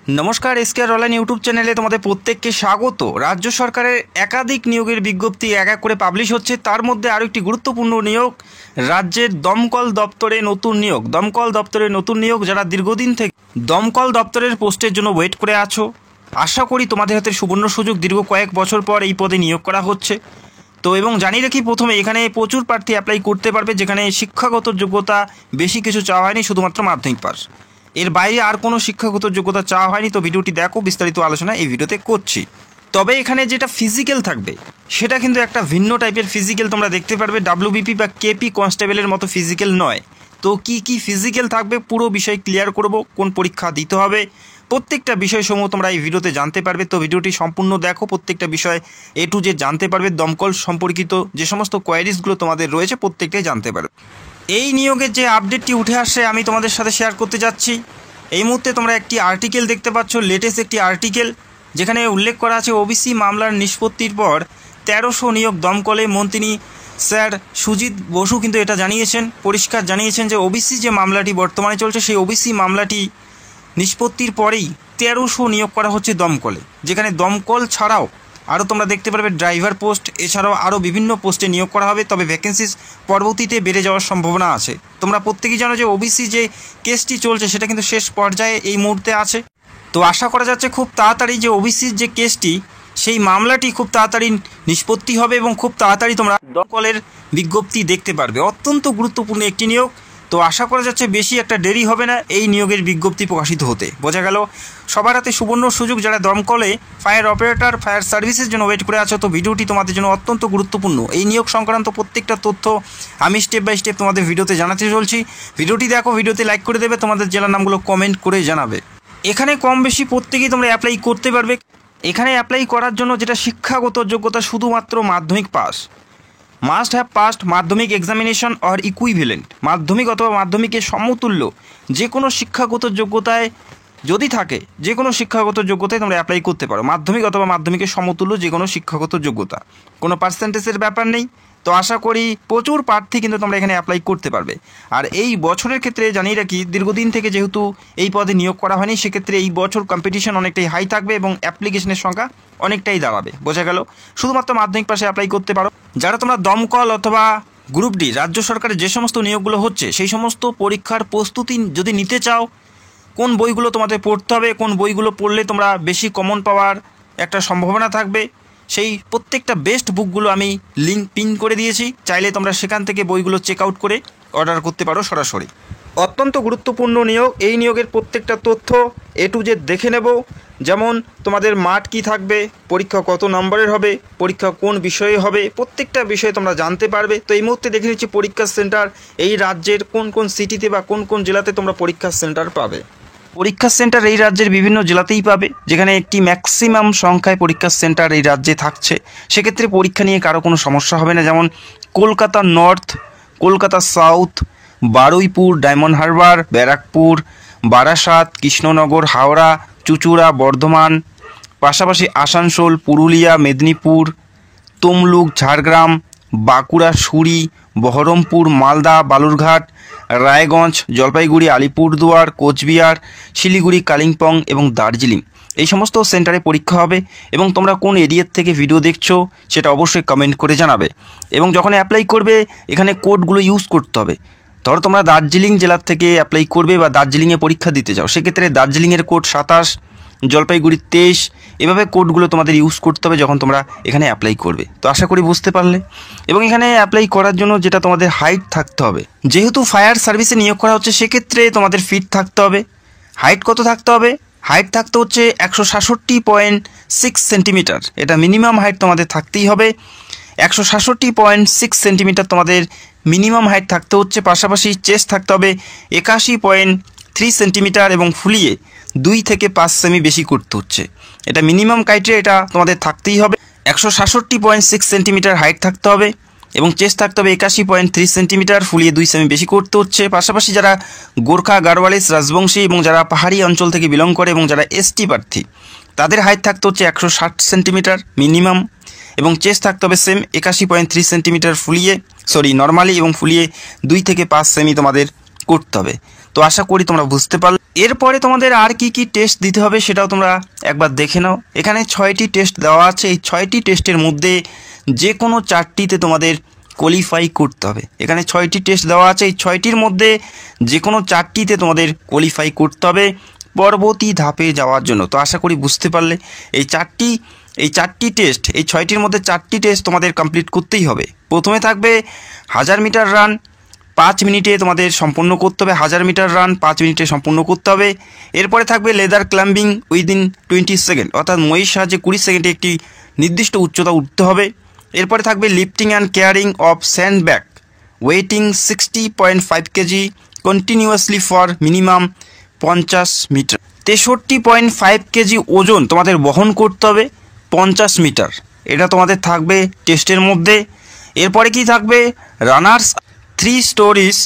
नमस्कार SKR online YouTube चैनले तुम्हारे प्रत्येक स्वागत। राज्य सरकारेर एकाधिक नियोगेर विज्ञप्ति एक एक करे पाब्लिश होच्छे। तार मध्य आरो एकटी गुरुत्वपूर्ण नियोग राज्येर दमकल दफ्तरे नतून नियोग। दमकल दफ्तरे नतून नियोग जारा दीर्घदिन थेके दमकल दफ्तरेर पोस्टेर जोन्नो वेट करे आछो, आशा करी तोमादेर हाते सुवर्ण सुयोग दीर्घ कयेक बछर पर एई पदे नियोग करा होच्छे। तो एवं जानिए राखी प्रथमे एखाने प्रचुर प्रार्थी अ্যাপ্লাই करते पारबे जेखाने शिक्षागत योग्यता बेशी किछु चाওয়া হয়নি, शुधुमात्र माध्यमिक पास। एर बाइरे आर कोनो शिक्षागत योग्यता चाওয়া হয়নি। तो ভিডিওটি देखो, विस्तारित आलोचना এই ভিডিওতে করছি। তবে এখানে যেটা ফিজিক্যাল থাকবে সেটা কিন্তু একটা ভিন্ন টাইপের ফিজিক্যাল তোমরা দেখতে পারবে। ডাব্লিউবিপি বা কেপি কনস্টেবলের মতো ফিজিক্যাল নয়। তো কি কি ফিজিক্যাল থাকবে পুরো বিষয় ক্লিয়ার করব, কোন পরীক্ষা দিতে হবে প্রত্যেকটা বিষয়সমূহ তোমরা এই ভিডিওতে জানতে পারবে। তো ভিডিওটি সম্পূর্ণ দেখো, প্রত্যেকটা বিষয় এ টু জেড জানতে পারবে। দমকল সম্পর্কিত যে সমস্ত কোয়ারিজগুলো তোমাদের রয়েছে প্রত্যেকটাই জানতে পারবে। এই নিয়োগের যে আপডেটটি উঠে আসছে আমি তোমাদের সাথে শেয়ার করতে যাচ্ছি। এই মুহূর্তে তোমরা একটি আর্টিকেল দেখতে পাচ্ছ, লেটেস্ট একটি আর্টিকেল, যেখানে উল্লেখ করা আছে ওবিসি মামলার নিষ্পত্তির পর 1300 নিয়োগ দমকলে। মন্ত্রী স্যার সুজিত বসু কিন্তু এটা জানিয়েছেন, পরিষ্কার জানিয়েছেন যে ওবিসি যে মামলাটি বর্তমানে চলছে সেই ওবিসি মামলাটি নিষ্পত্তির পরেই 1300 নিয়োগ করা হচ্ছে দমকলে। যেখানে দমকল ছাড়াও আরও তোমরা দেখতে পারবে ড্রাইভার পোস্ট, এছাড়াও আরও বিভিন্ন পোস্টে নিয়োগ করা হবে। তবে ভ্যাকেন্সিস পরবর্তীতে বেড়ে যাওয়ার সম্ভাবনা আছে। তোমরা প্রত্যেকেই জানো যে ওবিসি যে কেসটি চলছে সেটা কিন্তু শেষ পর্যায়ে এই মুহূর্তে আছে। তো আশা করা যাচ্ছে খুব তাড়াতাড়ি যে ওবিসির যে কেসটি সেই মামলাটি খুব তাড়াতাড়ি নিষ্পত্তি হবে এবং খুব তাড়াতাড়ি তোমরা দমকলের বিজ্ঞপ্তি দেখতে পারবে। অত্যন্ত গুরুত্বপূর্ণ একটি নিয়োগ। তো আশা করা যাচ্ছে বেশি একটা দেরি হবে না এই নিয়োগের বিজ্ঞপ্তি প্রকাশিত হতে। বোঝা গেল সবার হাতে সুবর্ণ সুযোগ যারা দমকলে ফায়ার অপারেটর ফায়ার সার্ভিসের জন্য ওয়েট করে আছো। তো ভিডিওটি তোমাদের জন্য অত্যন্ত গুরুত্বপূর্ণ। এই নিয়োগ সংক্রান্ত প্রত্যেকটা তথ্য আমি স্টেপ বাই স্টেপ তোমাদের ভিডিওতে জানাতে চলছি। ভিডিওটি দেখো, ভিডিওতে লাইক করে দেবে, তোমাদের জেলার নামগুলো কমেন্ট করে জানাবে। এখানে কম বেশি প্রত্যেকেই তোমরা অ্যাপ্লাই করতে পারবে। এখানে অ্যাপ্লাই করার জন্য যেটা শিক্ষাগত যোগ্যতা শুধুমাত্র মাধ্যমিক পাস, মাস্ট হ্যাভ পাস্ট মাধ্যমিক এক্সামিনেশন অর ইকুইভ্যালেন্ট। মাধ্যমিক অথবা মাধ্যমিকের সমতুল্য যে কোনো শিক্ষাগত যোগ্যতায় যদি থাকে, যে কোনো শিক্ষাগত যোগ্যতায় তোমরা অ্যাপ্লাই করতে পারো। মাধ্যমিক অথবা মাধ্যমিকের সমতুল্য যে কোনো শিক্ষাগত যোগ্যতা, কোনো পার্সেন্টেজের ব্যাপার নেই। তো আশা করি প্রচুর প্রার্থী কিন্তু তোমরা এখানে অ্যাপ্লাই করতে পারবে। আর এই বছরের ক্ষেত্রে জানিয়ে রাখি দীর্ঘদিন থেকে যেহেতু এই পদে নিয়োগ করা হয়নি, সেক্ষেত্রে এই বছর কম্পিটিশন অনেকটাই হাই থাকবে এবং অ্যাপ্লিকেশনের সংখ্যা অনেকটাই দাঁড়াবে। বোঝা গেল শুধুমাত্র মাধ্যমিক পাশে অ্যাপ্লাই করতে পারো। যারা তোমরা দমকল অথবা গ্রুপ ডি রাজ্য সরকারের যে সমস্ত নিয়োগগুলো হচ্ছে সেই সমস্ত পরীক্ষার প্রস্তুতি যদি নিতে চাও, কোন বইগুলো তোমাদের পড়তে হবে, কোন বইগুলো পড়লে তোমরা বেশি কমন পাওয়ার একটা সম্ভাবনা থাকবে, সেই প্রত্যেকটা বেস্ট বুকগুলো আমি লিঙ্ক পিন করে দিয়েছি। চাইলে তোমরা সেখান থেকে বইগুলো চেক আউট করে অর্ডার করতে পারো সরাসরি। অত্যন্ত গুরুত্বপূর্ণ নিয়োগ। এই নিয়োগের প্রত্যেকটা তথ্য এ টু জেড দেখে নেব। যেমন তোমাদের মাঠ কী থাকবে, পরীক্ষা কত নম্বরের হবে, পরীক্ষা কোন বিষয়ে হবে, প্রত্যেকটা বিষয়ে তোমরা জানতে পারবে। তো এই মুহূর্তে দেখে নিচ্ছি পরীক্ষার সেন্টার এই রাজ্যের কোন কোন সিটিতে বা কোন কোন জেলাতে তোমরা পরীক্ষার সেন্টার পাবে। পরীক্ষার সেন্টার এই রাজ্যের বিভিন্ন জেলাতেই পাবে, যেখানে একটি ম্যাক্সিমাম সংখ্যায় পরীক্ষার সেন্টার এই রাজ্যে থাকছে। সেক্ষেত্রে পরীক্ষা নিয়ে কারো কোনো সমস্যা হবে না। যেমন কলকাতা নর্থ, কলকাতা সাউথ, বারুইপুর, ডায়মন্ড হারবার, ব্যারাকপুর, বারাসাত, কৃষ্ণনগর, হাওড়া, চুঁচুড়া, বর্ধমান, পাশাপাশি আসানসোল, পুরুলিয়া, মেদিনীপুর, তমলুক, ঝাড়গ্রাম, বাঁকুড়া, সুরি, বহরমপুর, মালদা, বালুরঘাট, রায়গঞ্জ, জলপাইগুড়ি, আলিপুরদুয়ার, কোচবিহার, শিলিগুড়ি, কালিম্পং এবং দার্জিলিং এই সমস্ত সেন্টারে পরীক্ষা হবে। এবং তোমরা কোন এরিয়ার থেকে ভিডিও দেখছো সেটা অবশ্যই কমেন্ট করে জানাবে। এবং যখন অ্যাপ্লাই করবে এখানে কোডগুলো ইউজ করতে হবে। ধরো তোমরা দার্জিলিং জেলার থেকে অ্যাপ্লাই করবে বা দার্জিলিংয়ে পরীক্ষা দিতে যাও, সেক্ষেত্রে দার্জিলিংয়ের কোড 27, জলপাইগুড়ির 23, এভাবে কোডগুলো তোমাদের ইউজ করতে হবে যখন তোমরা এখানে অ্যাপ্লাই করবে। তো আশা করি বুঝতে পারলে। এবং এখানে অ্যাপ্লাই করার জন্য যেটা তোমাদের হাইট থাকতে হবে, যেহেতু ফায়ার সার্ভিসে নিয়োগ করা হচ্ছে সেক্ষেত্রে তোমাদের ফিট থাকতে হবে। হাইট কত থাকতে হবে? হাইট থাকতে হচ্ছে 166.6 সেন্টিমিটার। এটা মিনিমাম হাইট তোমাদের থাকতেই হবে। 166.6 সেন্টিমিটার তোমাদের মিনিমাম হাইট থাকতে হচ্ছে। পাশাপাশি চেস্ট থাকতে হবে 81.3 সেন্টিমিটার এবং ফুলিয়ে 2 থেকে 5 সেমি বেশি করতে হচ্ছে। এটা মিনিমাম ক্রাইটেরিয়া, এটা তোমাদের থাকতেই হবে। 166.6 সেন্টিমিটার হাইট থাকতে হবে এবং চেস্ট থাকতে হবে 81.3 সেন্টিমিটার, ফুলিয়ে 2 সেমি বেশি করতে হচ্ছে। পাশাপাশি যারা গোর্খা, গাড়ওয়ালিস, রাজবংশী এবং যারা পাহাড়ি অঞ্চল থেকে বিলং করে এবং যারা এসটি প্রার্থী তাদের হাইট থাকতে হচ্ছে 160 সেন্টিমিটার মিনিমাম এবং চেস্ট থাকতে হবে সেম 81.3 সেন্টিমিটার ফুলিয়ে নর্মালি এবং ফুলিয়ে 2 থেকে 5 সেমি তোমাদের করতে হবে। তো আশা করি তোমরা বুঝতে পারলে। এরপরে তোমাদের আর কি কি টেস্ট দিতে হবে সেটাও তোমরা একবার দেখে নাও। এখানে 6টি টেস্ট দেওয়া আছে। এই 6টি টেস্টের মধ্যে যে কোনো 4টিতে তোমাদের কোয়ালিফাই করতে হবে। এখানে 6টি টেস্ট দেওয়া আছে। এই 6টির মধ্যে যে কোনো 4টিতে তোমাদের কোয়ালিফাই করতে হবে পরবর্তী ধাপে যাওয়ার জন্য। তো আশা করি বুঝতে পারলে এই 4টি টেস্ট, এই 6টির মধ্যে 4টি টেস্ট তোমাদের কমপ্লিট করতেই হবে। প্রথমে থাকবে 1000 মিটার রান 5 মিনিটে তোমাদের সম্পন্ন করতে হবে। 1000 মিটার রান 5 মিনিটে সম্পূর্ণ করতে হবে। এরপরে থাকবে লেদার ক্লাম্বিং উইদিন 20 সেকেন্ড, অর্থাৎ মহির সাহায্যে 20 সেকেন্ডে একটি নির্দিষ্ট উচ্চতা উঠতে হবে। এরপরে থাকবে lifting and carrying of sand bag weighting 60.5 KG continuously for minimum 50 metre. 63.5 KG ওজন তোমাদের বহন করতে হবে 50 মিটার। এটা তোমাদের থাকবে টেস্টের মধ্যে। এরপরে কি থাকবে রানার্স 3 স্টোরিজ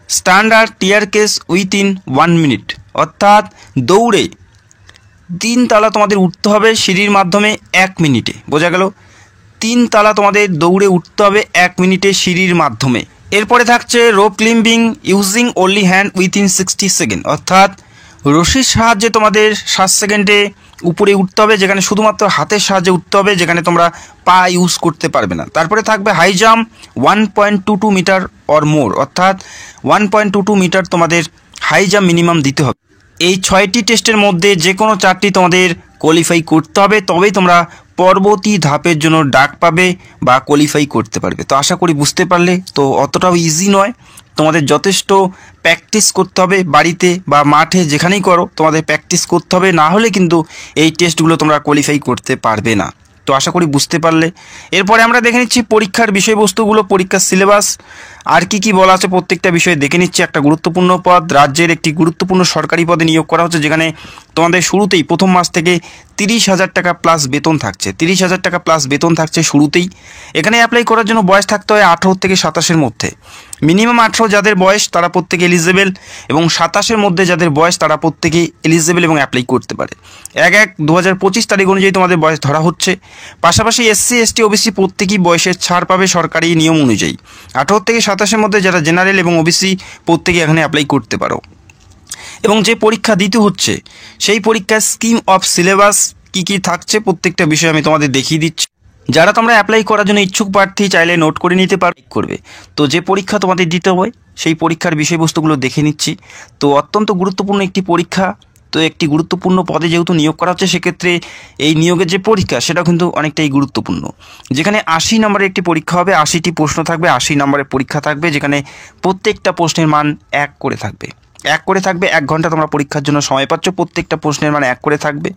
স্ট্যান্ডার্ড টিয়ার কেস উইথিন 1 মিনিট, অর্থাৎ দৌড়ে 3 তালা তোমাদের উঠতে হবে সিঁড়ির মাধ্যমে 1 মিনিটে। বোঝা গেল? 3 তালা তোমাদের দৌড়ে উঠতে হবে 1 মিনিটে সিঁড়ির মাধ্যমে। এরপরে থাকছে rope ক্লিম্বিং using only hand within 60 second, অর্থাৎ রশির সাহায্যে তোমাদের 7 সেকেন্ডে উপরে উঠতে হবে, যেখানে শুধুমাত্র হাতের সাহায্যে উঠতে হবে, যেখানে তোমরা পা ইউজ করতে পারবে না। তারপরে থাকবে high jump 1.22 metre or more, অর্থাৎ 1.22 মিটার তোমাদের হাই জাম্প মিনিমাম দিতে হবে। এই 6টি টেস্টের মধ্যে যে কোনো 4টি তোমাদের কোয়ালিফাই করতে হবে, তবেই তোমরা পরবর্তী ধাপের জন্য ডাক পাবে বা কোয়ালিফাই করতে পারবে। তো আশা করি বুঝতে পারলে। তো অতটাও ইজি নয়, তোমাদের যথেষ্ট প্র্যাকটিস করতে হবে বাড়িতে বা মাঠে, যেখানেই করো তোমাদের প্র্যাকটিস করতে হবে, না হলে কিন্তু এই টেস্টগুলো তোমরা কোয়ালিফাই করতে পারবে না। তো আশা করি বুঝতে পারলে। এরপরে আমরা দেখে নিচ্ছি পরীক্ষার বিষয়বস্তুগুলো, পরীক্ষার সিলেবাস আর কি কি বলা আছে প্রত্যেকটা বিষয়ে দেখে নিচ্ছি। একটা গুরুত্বপূর্ণ পদ, রাজ্যের একটি গুরুত্বপূর্ণ সরকারি পদে নিয়োগ করা হচ্ছে, যেখানে তোমাদের শুরুতেই প্রথম মাস থেকে 30,000 টাকা প্লাস বেতন থাকছে। 30,000 টাকা প্লাস বেতন থাকছে শুরুতেই। এখানে অ্যাপ্লাই করার জন্য বয়স থাকতে হয় 18 থেকে 27-এর মধ্যে। মিনিমাম 18 যাদের বয়স তারা প্রত্যেকে এলিজেবল, এবং 27-এর মধ্যে যাদের বয়স তারা প্রত্যেকে এলিজেবল এবং অ্যাপ্লাই করতে পারে। 1/1/2025 তারিখ অনুযায়ী তোমাদের বয়স ধরা হচ্ছে। পাশাপাশি SC ST OBC প্রত্যেকেই বয়সের ছাড় পাবে সরকারি নিয়ম অনুযায়ী। 18 থেকে 27-এর মধ্যে যারা জেনারেল এবং OBC প্রত্যেকে এখানে অ্যাপ্লাই করতে পারো। এবং যে পরীক্ষা দিতে হচ্ছে সেই পরীক্ষার স্কিম অফ সিলেবাস কী কী থাকছে প্রত্যেকটা বিষয় আমি তোমাদের দেখিয়ে দিচ্ছি। যারা তোমরা অ্যাপ্লাই করার জন্য ইচ্ছুক প্রার্থী চাইলে নোট করে নিতে করবে। তো যে পরীক্ষা তোমাদের দিতে হয় সেই পরীক্ষার বিষয়বস্তুগুলো দেখে নিচ্ছি। তো অত্যন্ত গুরুত্বপূর্ণ একটি পরীক্ষা। তো একটি গুরুত্বপূর্ণ পদে যেহেতু নিয়োগ করা হচ্ছে, সেক্ষেত্রে এই নিয়োগের যে পরীক্ষা সেটা কিন্তু অনেকটাই গুরুত্বপূর্ণ। যেখানে 80 নম্বরের একটি পরীক্ষা হবে, 80টি প্রশ্ন থাকবে, 80 নম্বরের পরীক্ষা থাকবে, যেখানে প্রত্যেকটা প্রশ্নের মান 1 করে থাকবে। 1 ঘন্টা তোমরা পরীক্ষার জন্য সময় পাচ্ছ। প্রত্যেকটা প্রশ্নের মান 1 করে থাকবে।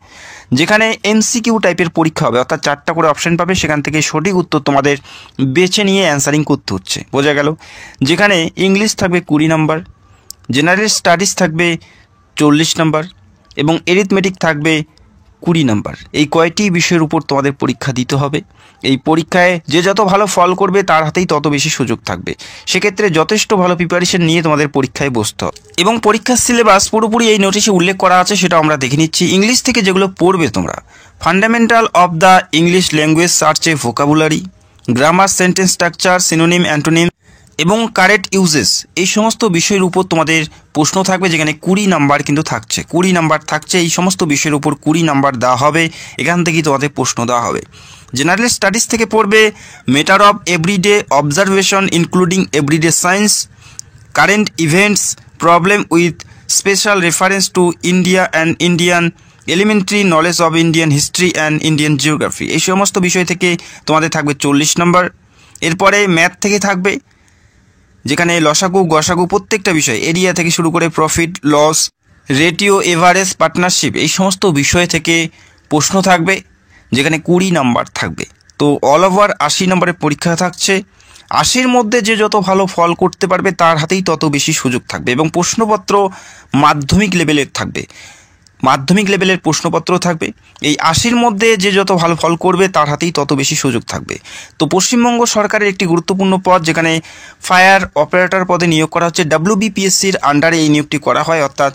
যেখানে MCQ টাইপের পরীক্ষা হবে, অর্থাৎ 4টা করে অপশন পাবে, সেখান থেকে সঠিক উত্তর তোমাদের বেছে নিয়ে অ্যান্সারিং করতে হচ্ছে। বোঝা গেল? যেখানে ইংলিশ থাকবে 20 নম্বর, জেনারেল স্টাডিজ থাকবে 40 নম্বর এবং এরিথমেটিক থাকবে 20 নম্বর। এই কয়টি বিষয়ের উপর তোমাদের পরীক্ষা দিতে হবে। এই পরীক্ষায় যে যত ভালো ফল করবে তার হাতেই তত বেশি সুযোগ থাকবে। সেক্ষেত্রে যথেষ্ট ভালো প্রিপারেশন নিয়ে তোমাদের পরীক্ষায় বসতে হবে। এবং পরীক্ষার সিলেবাস পুরোপুরি এই নোটিশে উল্লেখ করা আছে, সেটা আমরা দেখে নিচ্ছি। ইংলিশ থেকে যেগুলো পড়বে তোমরা, fundamental of the English language সার্চে vocabulary, grammar, sentence structure, synonym, antonym এবং কারেক্ট ইউজেস, এই সমস্ত বিষয়ের উপর তোমাদের প্রশ্ন থাকবে, যেখানে 20 নাম্বার কিন্তু থাকছে। 20 নাম্বার থাকছে। এই সমস্ত বিষয়ের উপর 20 নাম্বার দেওয়া হবে। এখান থেকেই তোমাদের প্রশ্ন দেওয়া হবে। জেনারেল স্টাডিজ থেকে পড়বে matter of everyday observation including everyday science, current events, problem with special reference to India and Indian, elementary knowledge of Indian history and Indian geography. এই সমস্ত বিষয় থেকে তোমাদের থাকবে 40 নম্বর। এরপরে ম্যাথ থেকে থাকবে, যেখানে লসাগু, গসাগু প্রত্যেকটা বিষয়, এরিয়া থেকে শুরু করে profit loss, ratio, average, partnership, এই সমস্ত বিষয় থেকে প্রশ্ন থাকবে, যেখানে 20 নাম্বার থাকবে। তো অল ওভার 80 নম্বরের পরীক্ষা থাকছে। 80-র মধ্যে যে যত ভালো ফল করতে পারবে তার হাতেই তত বেশি সুযোগ থাকবে। এবং প্রশ্নপত্র মাধ্যমিক লেভেলের থাকবে, মাধ্যমিক লেভেলের প্রশ্নপত্র থাকবে। এই 80-র মধ্যে যে যত ভালো ফল করবে তার হাতেই তত বেশি সুযোগ থাকবে। তো পশ্চিমবঙ্গ সরকারের একটি গুরুত্বপূর্ণ পদ, যেখানে ফায়ার অপারেটর পদে নিয়োগ করা হচ্ছে। WBPSCর আন্ডারে এই নিয়োগটি করা হয়, অর্থাৎ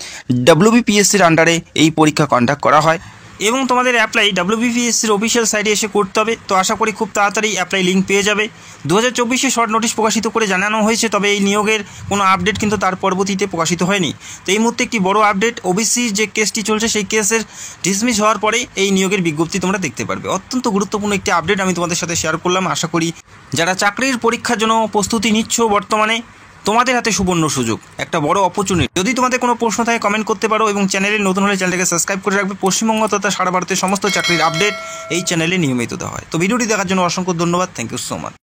WBPSCর আন্ডারে এই পরীক্ষা কন্ডাক্ট করা হয়। এবং তোমাদের অ্যাপ্লাই WBPSCর অফিসিয়াল সাইটে এসে করতে হবে। তো আশা করি খুব তাড়াতাড়ি অ্যাপ্লাই লিঙ্ক পেয়ে যাবে। 2024-এ শর্ট নোটিশ প্রকাশিত করে জানানো হয়েছে, তবে এই নিয়োগের কোনো আপডেট কিন্তু তার পরবর্তীতে প্রকাশিত হয়নি। তো এই মুহূর্তে একটি বড় আপডেট, ওবিসির যে কেসটি চলছে সেই কেসের ডিসমিস হওয়ার পরে এই নিয়োগের বিজ্ঞপ্তি তোমরা দেখতে পারবে। অত্যন্ত গুরুত্বপূর্ণ একটি আপডেট আমি তোমাদের সাথে শেয়ার করলাম। আশা করি যারা চাকরির পরীক্ষার জন্য প্রস্তুতি নিচ্ছ বর্তমানে, তোমাদের হাতে সুবর্ণ সুযোগ, একটা বড় অপরচুনিটি। যদি তোমাদের কোনো প্রশ্ন থাকে কমেন্ট করতে পারো এবং চ্যানেলে নতুন হলে চ্যানেলটাকে সাবস্ক্রাইব করে রাখবে। পশ্চিমবঙ্গ তথা সারা ভারতের সমস্ত চাকরির আপডেট এই চ্যানেলে নিয়মিত দেওয়া হয়। তো ভিডিওটি দেখার জন্য অসংখ্য ধন্যবাদ। Thank you so much.